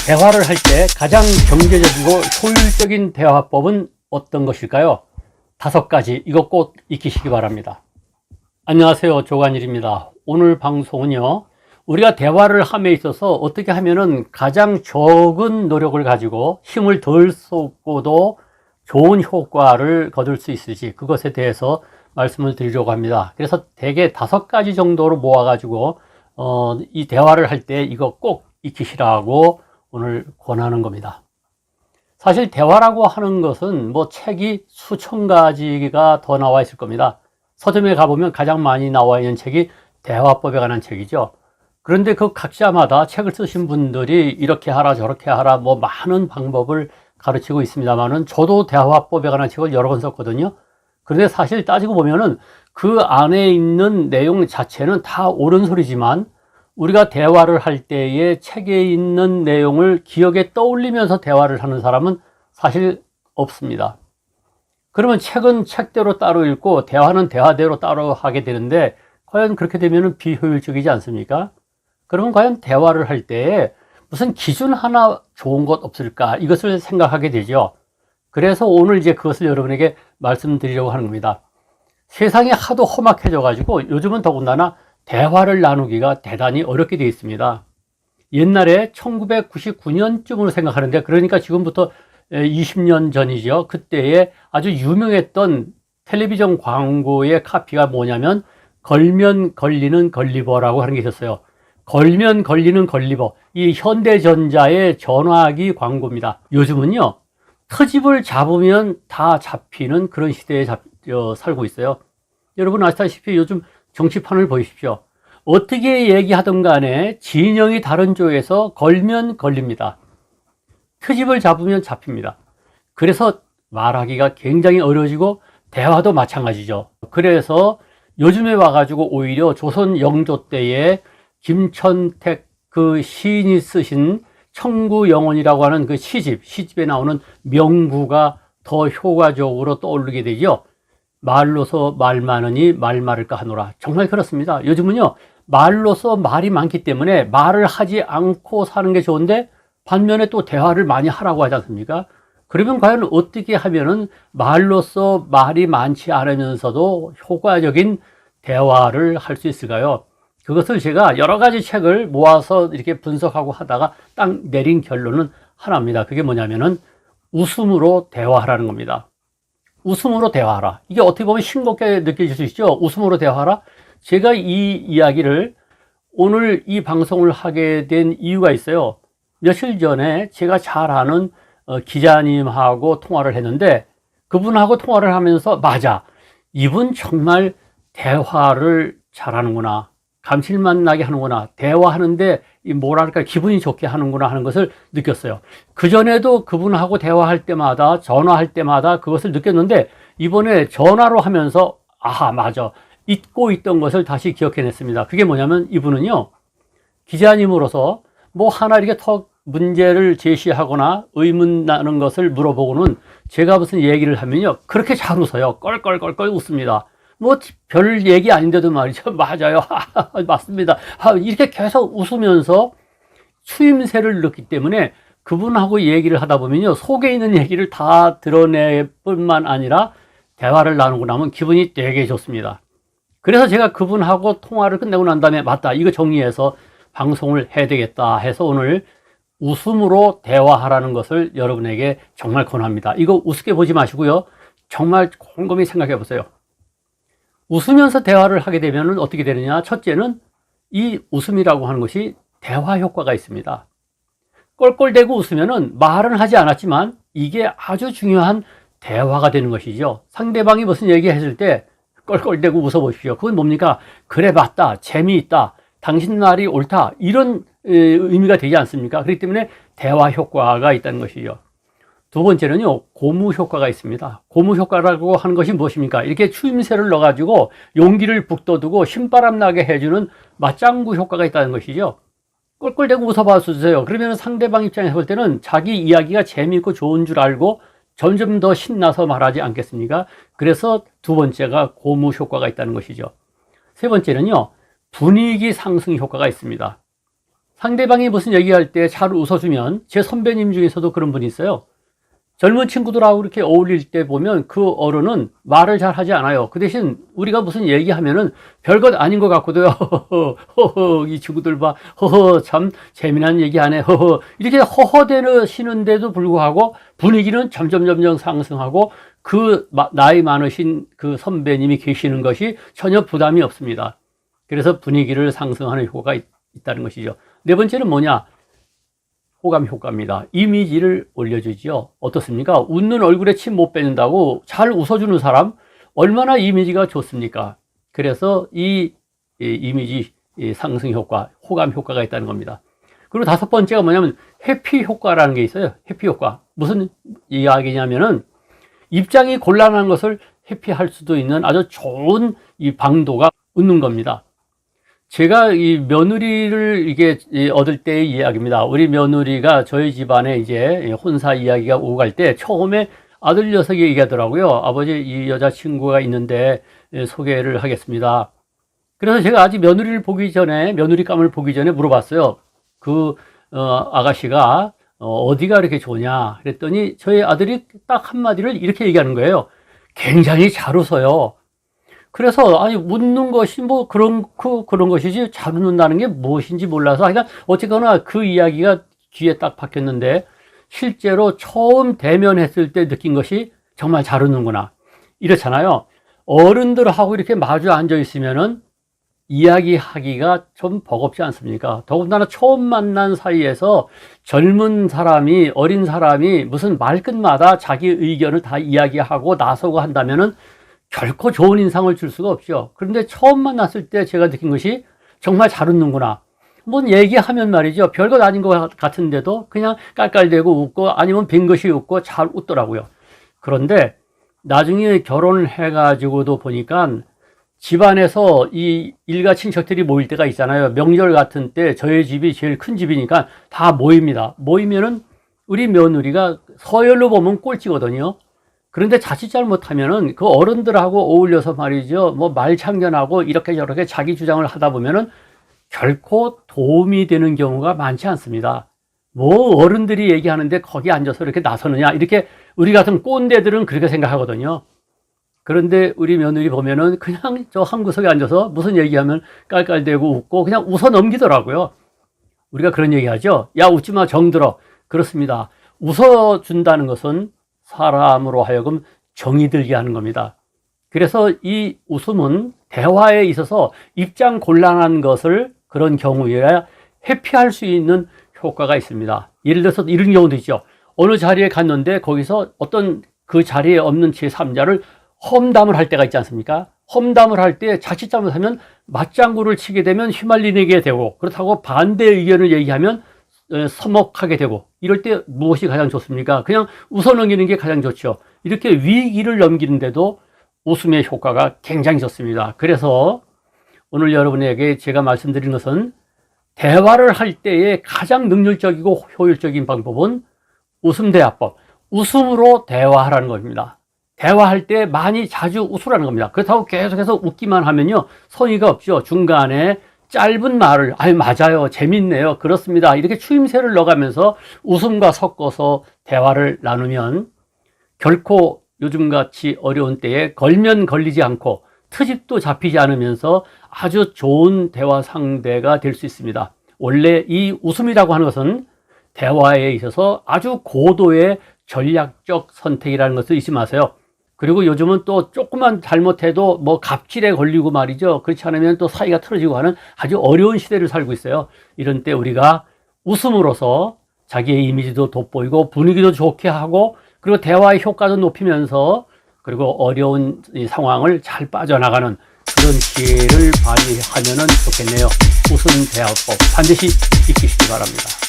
대화를 할 때 가장 경제적이고 효율적인 대화법은 어떤 것일까요? 5가지, 이거 꼭 익히시기 바랍니다. 안녕하세요, 조관일입니다. 오늘 방송은요, 우리가 대화를 함에 있어서 어떻게 하면은 가장 적은 노력을 가지고 힘을 덜 쏟고도 좋은 효과를 거둘 수 있을지, 그것에 대해서 말씀을 드리려고 합니다. 그래서 대개 5가지 정도로 모아가지고 이 대화를 할 때 이거 꼭 익히시라고 오늘 권하는 겁니다. 사실 대화라고 하는 것은 뭐 책이 수천 가지가 더 나와 있을 겁니다. 서점에 가보면 가장 많이 나와 있는 책이 대화법에 관한 책이죠. 그런데 그 각자마다 책을 쓰신 분들이 이렇게 하라 저렇게 하라 뭐 많은 방법을 가르치고 있습니다만은, 저도 대화법에 관한 책을 여러 권 썼거든요. 그런데 사실 따지고 보면은 그 안에 있는 내용 자체는 다 옳은 소리지만, 우리가 대화를 할 때에 책에 있는 내용을 기억에 떠올리면서 대화를 하는 사람은 사실 없습니다. 그러면 책은 책대로 따로 읽고 대화는 대화대로 따로 하게 되는데, 과연 그렇게 되면 비효율적이지 않습니까? 그러면 과연 대화를 할 때에 무슨 기준 하나 좋은 것 없을까, 이것을 생각하게 되죠. 그래서 오늘 이제 그것을 여러분에게 말씀드리려고 하는 겁니다. 세상이 하도 험악해져 가지고 요즘은 더군다나 대화를 나누기가 대단히 어렵게 되어 있습니다. 옛날에 1999년쯤으로 생각하는데, 그러니까 지금부터 20년 전이죠. 그때에 아주 유명했던 텔레비전 광고의 카피가 뭐냐면, 걸면 걸리는 걸리버라고 하는 게 있었어요. 걸면 걸리는 걸리버, 이 현대전자의 전화기 광고입니다. 요즘은요, 트집을 잡으면 다 잡히는 그런 시대에 살고 있어요. 여러분 아시다시피 요즘 정치판을 보십시오. 어떻게 얘기하든 간에 진영이 다른 쪽에서 걸면 걸립니다. 트집을 잡으면 잡힙니다. 그래서 말하기가 굉장히 어려워지고 대화도 마찬가지죠. 그래서 요즘에 와가지고 오히려 조선 영조 때에 김천택 그 시인이 쓰신 청구영원이라고 하는 그 시집에 나오는 명구가 더 효과적으로 떠오르게 되죠. 말로서 말 많으니 말 많을까 하노라. 정말 그렇습니다. 요즘은요, 말로서 말이 많기 때문에 말을 하지 않고 사는 게 좋은데, 반면에 또 대화를 많이 하라고 하지 않습니까? 그러면 과연 어떻게 하면은 말로서 말이 많지 않으면서도 효과적인 대화를 할 수 있을까요? 그것을 제가 여러 가지 책을 모아서 이렇게 분석하고 하다가 딱 내린 결론은 하나입니다. 그게 뭐냐면은 웃음으로 대화하라는 겁니다. 웃음으로 대화하라. 이게 어떻게 보면 싱겁게 느껴질 수 있죠. 웃음으로 대화하라. 제가 이 이야기를 오늘 이 방송을 하게 된 이유가 있어요. 며칠 전에 제가 잘 아는 기자님하고 통화를 했는데, 그분하고 통화를 하면서 맞아, 이분 정말 대화를 잘하는구나, 감칠맛 나게 하는구나, 대화하는데 뭐랄까 기분이 좋게 하는구나 하는 것을 느꼈어요. 그전에도 그분하고 대화할 때마다, 전화할 때마다 그것을 느꼈는데, 이번에 전화로 하면서 아하, 맞아, 잊고 있던 것을 다시 기억해냈습니다. 그게 뭐냐면, 이분은요, 기자님으로서 뭐 하나 이렇게 턱 문제를 제시하거나 의문 나는 것을 물어보고는 제가 무슨 얘기를 하면요, 그렇게 잘 웃어요. 껄껄껄껄 웃습니다. 뭐 별 얘기 아닌데도 말이죠. 맞아요. 맞습니다. 이렇게 계속 웃으면서 추임새를 넣기 때문에 그분하고 얘기를 하다 보면요, 속에 있는 얘기를 다 드러낼 뿐만 아니라 대화를 나누고 나면 기분이 되게 좋습니다. 그래서 제가 그분하고 통화를 끝내고 난 다음에 맞다, 이거 정리해서 방송을 해야 되겠다 해서 오늘 웃음으로 대화하라는 것을 여러분에게 정말 권합니다. 이거 우습게 보지 마시고요, 정말 곰곰이 생각해 보세요. 웃으면서 대화를 하게 되면 어떻게 되느냐. 첫째는 이 웃음이라고 하는 것이 대화 효과가 있습니다. 껄껄대고 웃으면은 말은 하지 않았지만 이게 아주 중요한 대화가 되는 것이죠. 상대방이 무슨 얘기 했을 때 껄껄대고 웃어보십시오. 그건 뭡니까? 그래, 맞다, 재미있다, 당신 말이 옳다, 이런 의미가 되지 않습니까? 그렇기 때문에 대화 효과가 있다는 것이죠. 두 번째는요, 고무 효과가 있습니다. 고무 효과라고 하는 것이 무엇입니까? 이렇게 추임새를 넣어가지고 용기를 북돋우고 신바람 나게 해주는 맞장구 효과가 있다는 것이죠. 꿀꿀대고 웃어봐 주세요. 그러면 상대방 입장에서 볼 때는 자기 이야기가 재미있고 좋은 줄 알고 점점 더 신나서 말하지 않겠습니까? 그래서 두 번째가 고무 효과가 있다는 것이죠. 세 번째는요, 분위기 상승 효과가 있습니다. 상대방이 무슨 얘기할 때 잘 웃어주면, 제 선배님 중에서도 그런 분이 있어요. 젊은 친구들하고 이렇게 어울릴 때 보면 그 어른은 말을 잘 하지 않아요. 그 대신 우리가 무슨 얘기하면은 별것 아닌 것 같고도요. 허허, 이 친구들 봐. 허허, 참 재미난 얘기 하네. 허허. 이렇게 허허대시는데도 불구하고 분위기는 점점 상승하고 그 나이 많으신 그 선배님이 계시는 것이 전혀 부담이 없습니다. 그래서 분위기를 상승하는 효과가 있다는 것이죠. 네 번째는 뭐냐? 호감 효과입니다. 이미지를 올려주죠. 어떻습니까? 웃는 얼굴에 침 못 뱉는다고 잘 웃어주는 사람 얼마나 이미지가 좋습니까? 그래서 이 이미지 상승 효과, 호감 효과가 있다는 겁니다. 그리고 다섯 번째가 뭐냐면 회피 효과라는 게 있어요. 회피 효과. 무슨 이야기냐면은 입장이 곤란한 것을 회피할 수도 있는 아주 좋은 이 방도가 웃는 겁니다. 제가 이 며느리를 이게 얻을 때의 이야기입니다. 우리 며느리가 저희 집안에 이제 혼사 이야기가 오고 갈 때 처음에 아들 녀석이 얘기하더라고요. 아버지, 이 여자친구가 있는데 소개를 하겠습니다. 그래서 제가 아직 며느리를 보기 전에, 며느리감을 보기 전에 물어봤어요. 그 아가씨가 어디가 이렇게 좋냐 그랬더니 저희 아들이 딱 한마디를 이렇게 얘기하는 거예요. 굉장히 잘 웃어요. 그래서 아니 웃는 것이 뭐 그런 것이지 잘 웃는다는 게 무엇인지 몰라서 그러니까 어쨌거나 그 이야기가 귀에 딱 박혔는데 실제로 처음 대면했을 때 느낀 것이 정말 잘 웃는구나. 이렇잖아요. 어른들하고 이렇게 마주 앉아 있으면은 이야기하기가 좀 버겁지 않습니까? 더군다나 처음 만난 사이에서 젊은 사람이, 어린 사람이 무슨 말끝마다 자기 의견을 다 이야기하고 나서고 한다면은 결코 좋은 인상을 줄 수가 없죠. 그런데 처음 만났을 때 제가 느낀 것이 정말 잘 웃는구나. 뭔 얘기하면 말이죠. 별것 아닌 것 같은데도 그냥 깔깔대고 웃고 아니면 빈 것이 웃고 잘 웃더라고요. 그런데 나중에 결혼을 해가지고도 보니까 집안에서 이 일가 친척들이 모일 때가 있잖아요. 명절 같은 때 저희 집이 제일 큰 집이니까 다 모입니다. 모이면은 우리 며느리가 서열로 보면 꼴찌거든요. 그런데 자칫 잘못하면은 그 어른들하고 어울려서 말이죠. 뭐 말창견하고 이렇게 저렇게 자기 주장을 하다 보면은 결코 도움이 되는 경우가 많지 않습니다. 뭐 어른들이 얘기하는데 거기 앉아서 이렇게 나서느냐. 이렇게 우리 같은 꼰대들은 그렇게 생각하거든요. 그런데 우리 며느리 보면은 그냥 저 한 구석에 앉아서 무슨 얘기하면 깔깔대고 웃고 그냥 웃어 넘기더라고요. 우리가 그런 얘기 하죠. 야, 웃지 마, 정들어. 그렇습니다. 웃어준다는 것은 사람으로 하여금 정이 들게 하는 겁니다. 그래서 이 웃음은 대화에 있어서 입장 곤란한 것을 그런 경우에야 회피할 수 있는 효과가 있습니다. 예를 들어서 이런 경우도 있죠. 어느 자리에 갔는데 거기서 어떤 그 자리에 없는 제3자를 험담을 할 때가 있지 않습니까? 험담을 할 때 자칫 잘못하면 맞장구를 치게 되면 휘말리게 되고 그렇다고 반대 의견을 얘기하면 서먹하게 되고 이럴 때 무엇이 가장 좋습니까? 그냥 웃어 넘기는 게 가장 좋죠. 이렇게 위기를 넘기는데도 웃음의 효과가 굉장히 좋습니다. 그래서 오늘 여러분에게 제가 말씀드린 것은 대화를 할 때의 가장 능률적이고 효율적인 방법은 웃음 대화법. 웃음으로 대화하라는 겁니다. 대화할 때 많이 자주 웃으라는 겁니다. 그렇다고 계속해서 웃기만 하면요 성의가 없죠. 중간에 짧은 말을 맞아요, 재밌네요, 그렇습니다 이렇게 추임새를 넣어가면서 웃음과 섞어서 대화를 나누면 결코 요즘같이 어려운 때에 걸면 걸리지 않고 트집도 잡히지 않으면서 아주 좋은 대화 상대가 될 수 있습니다. 원래 이 웃음이라고 하는 것은 대화에 있어서 아주 고도의 전략적 선택이라는 것을 잊지 마세요. 그리고 요즘은 또 조금만 잘못해도 뭐 갑질에 걸리고 말이죠. 그렇지 않으면 또 사이가 틀어지고 하는 아주 어려운 시대를 살고 있어요. 이런 때 우리가 웃음으로써 자기의 이미지도 돋보이고 분위기도 좋게 하고 그리고 대화의 효과도 높이면서 그리고 어려운 이 상황을 잘 빠져나가는 그런 기회를 발휘하면 좋겠네요. 웃음 대화법 반드시 익히시기 바랍니다.